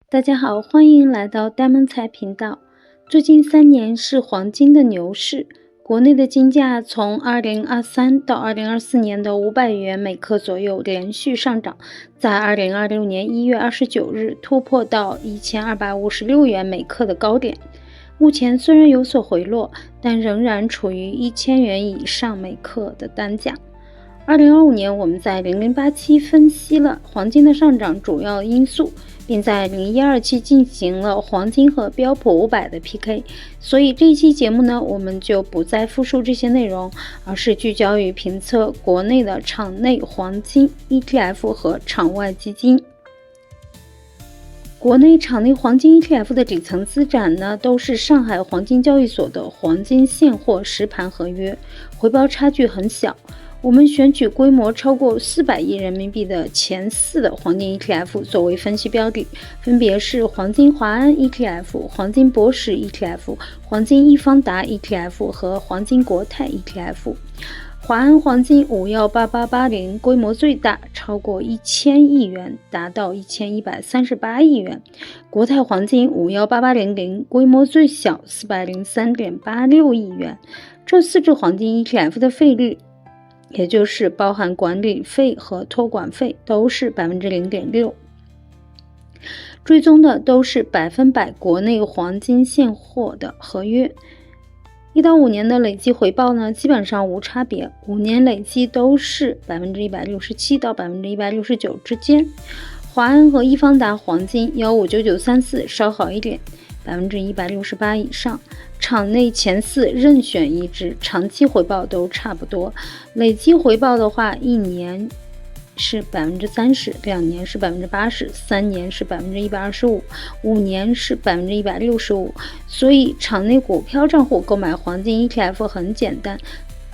大家好，欢迎来到呆萌财频道。最近3年是黄金的牛市，国内的金价从2023到2024年的500元每克左右连续上涨，在2026年1月29日突破到1256元每克的高点。目前虽然有所回落，但仍然处于1000元以上每克的单价。2025年我们在0087期分析了黄金的上涨主要因素，并在0127期进行了黄金和标普500的 PK， 所以这一期节目呢，我们就不再复述这些内容，而是聚焦于评测国内的场内黄金 ETF 和场外基金。国内场内黄金 ETF 的底层资产呢，都是上海黄金交易所的黄金现货实盘合约，回报差距很小。我们选取规模超过400亿人民币的前4的黄金 ETF 作为分析标的，分别是黄金华安 ETF、黄金博时 ETF、黄金易方达 ETF 和黄金国泰 ETF。华安黄金518880规模最大，超过1000亿元，达到1138亿元。国泰黄金518800规模最小，403.86亿元。这4只黄金 ETF 的费率，也就是包含管理费和托管费，都是 0.6%。追踪的都是100%国内黄金现货的合约。1到5年的累计回报呢，基本上无差别，5年累计都是 167% 到 169% 之间。华安和易方达黄金159934稍好一点，168%以上。场内前4任选一只，长期回报都差不多。累计回报的话，1年是 30%， 2年是 80%， 3年是 125%， 5年是 165%。 所以场内股票账户购买黄金 ETF 很简单，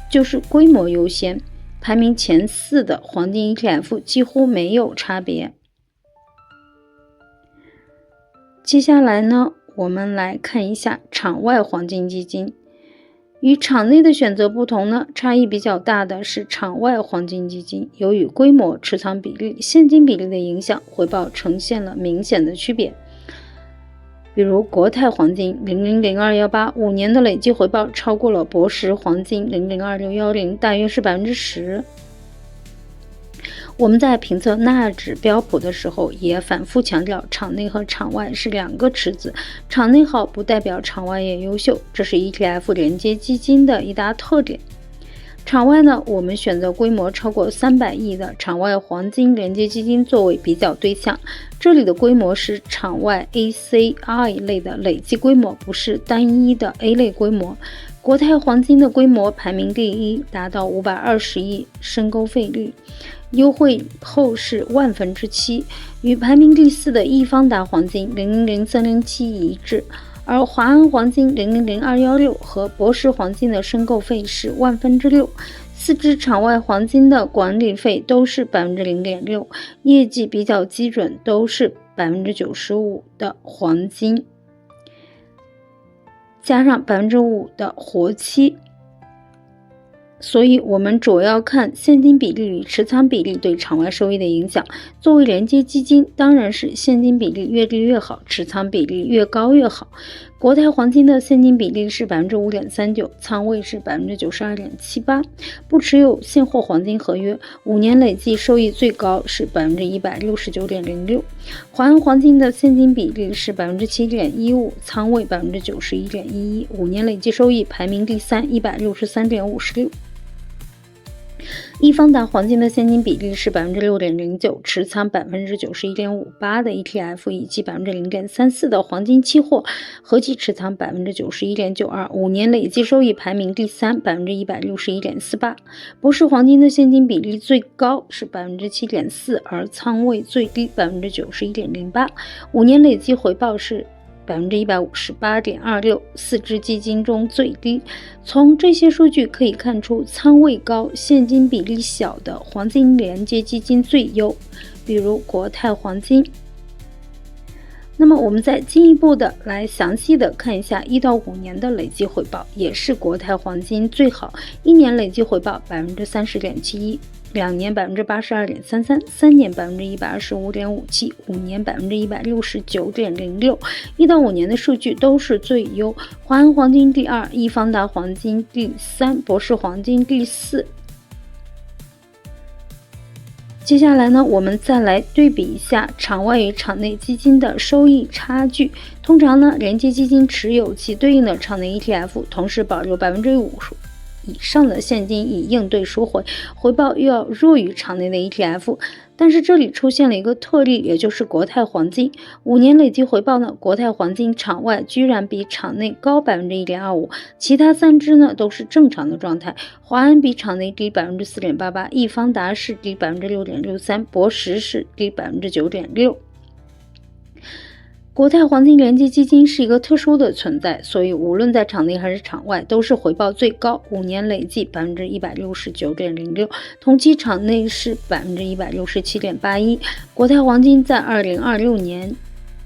就是规模优先，排名前4的黄金 ETF 几乎没有差别。接下来呢，我们来看一下场外黄金基金。与场内的选择不同呢，差异比较大的是场外黄金基金，由于规模、持仓比例、现金比例的影响，回报呈现了明显的区别。比如国泰黄金000218 5年的累计回报超过了博时黄金002610，大约是 10%。我们在评测纳指标普的时候，也反复强调场内和场外是2个池子，场内好不代表场外也优秀，这是 ETF 连接基金的一大特点。场外呢，我们选择规模超过300亿的场外黄金连接基金作为比较对象，这里的规模是场外 ACI 类的累计规模，不是单一的 A 类规模。国泰黄金的规模排名第1，达到520亿，申购费率优惠后是7%，与排名第4的易方达黄金000307一致，而华安黄金000216和博时黄金的申购费是6%。4只场外黄金的管理费都是 0.6%， 业绩比较基准，都是 95% 的黄金，加上 5% 的活期。所以我们主要看现金比例与持仓比例对场外收益的影响。作为连接基金，当然是现金比例越低越好，持仓比例越高越好。国泰黄金的现金比例是 5.39%， 仓位是 92.78%， 不持有现货黄金合约，5年累计收益最高是 169.06%。 华安黄金的现金比例是 7.15%， 仓位 91.11%， 5年累计收益排名第3， 163.56%。易方达黄金的现金比例是 6.09%， 持仓 91.58% 的 ETF 以及 0.34% 的黄金期货，合计持仓 91.92%， 5年累计收益排名第3， 161.48%。博时黄金的现金比例最高是 7.4%， 而仓位最低 91.08%， 5年累计回报是158.26%， 4只基金中最低。从这些数据可以看出，仓位高、现金比例小的黄金连接基金最优，比如国泰黄金。那么我们再进一步的来详细的看一下1到5年的累计回报，也是国泰黄金最好，1年累计回报 30.71%。，2年 82.33%，3年 125.57%，5年 169.06%。1到5年的数据都是最优，华安黄金第2，易方达黄金第3，博士黄金第4。接下来呢，我们再来对比一下场外与场内基金的收益差距。通常呢，连接基金持有其对应的场内 ETF， 同时保留5%以上的现金以应对赎回，回报又要弱于场内的 ETF。但是这里出现了一个特例，也就是国泰黄金5年累计回报呢，国泰黄金场外居然比场内高 1.25%， 其他3只呢都是正常的状态。华安比场内低 4.88%， 易方达是低 6.63%， 博时是低 9.6%。国泰黄金连接基金是一个特殊的存在，所以无论在场内还是场外都是回报最高，5年累计 169.06%， 同期场内是 167.81%。 国泰黄金在2026年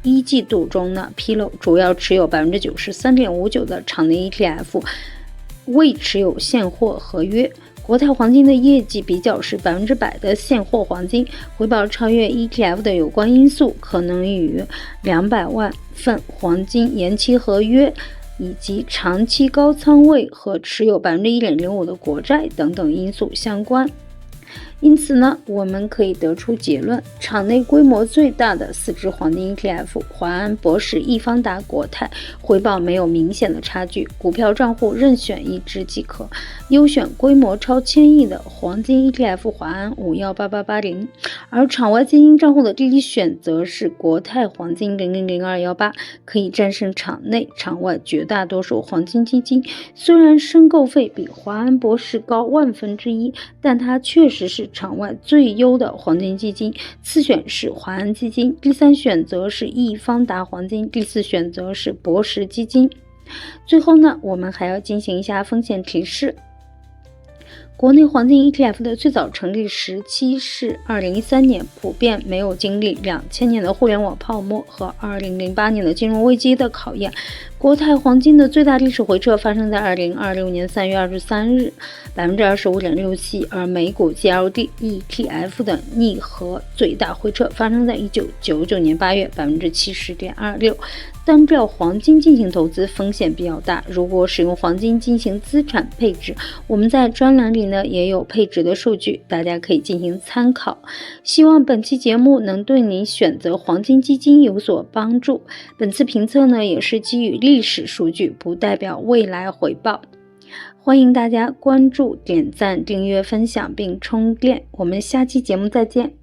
1季度中呢，披露主要持有 93.59% 的场内 ETF， 未持有现货合约。国泰黄金的业绩比较是100%的现货黄金，回报超越 ETF 的有关因素可能与200万份黄金延期合约以及长期高仓位和持有 1.05% 的国债等等因素相关。因此呢，我们可以得出结论，场内规模最大的4只黄金 ETF 华安、博时、易方达、国泰回报没有明显的差距，股票账户任选1只即可，优选规模超1000亿的黄金 ETF 华安518880，而场外基金账户的第一选择是国泰黄金000218，可以战胜场内场外绝大多数黄金基金。虽然申购费比华安、博时高1/1000，但它确实是场外最优的黄金基金，次选是华安基金，第3选择是易方达黄金，第4选择是博时基金。最后呢，我们还要进行一下风险提示。国内黄金 ETF 的最早成立时期是2013年，普遍没有经历2000年的互联网泡沫和2008年的金融危机的考验。国泰黄金的最大历史回撤发生在2026年3月23日 25.67%， 而美股 GLD ETF 的逆合最大回撤发生在1999年8月 70.26%。单调黄金进行投资风险比较大，如果使用黄金进行资产配置，我们在专栏里呢也有配置的数据，大家可以进行参考。希望本期节目能对您选择黄金基金有所帮助。本次评测呢也是基于历史数据，不代表未来回报。欢迎大家关注、点赞、订阅、分享并充电，我们下期节目再见。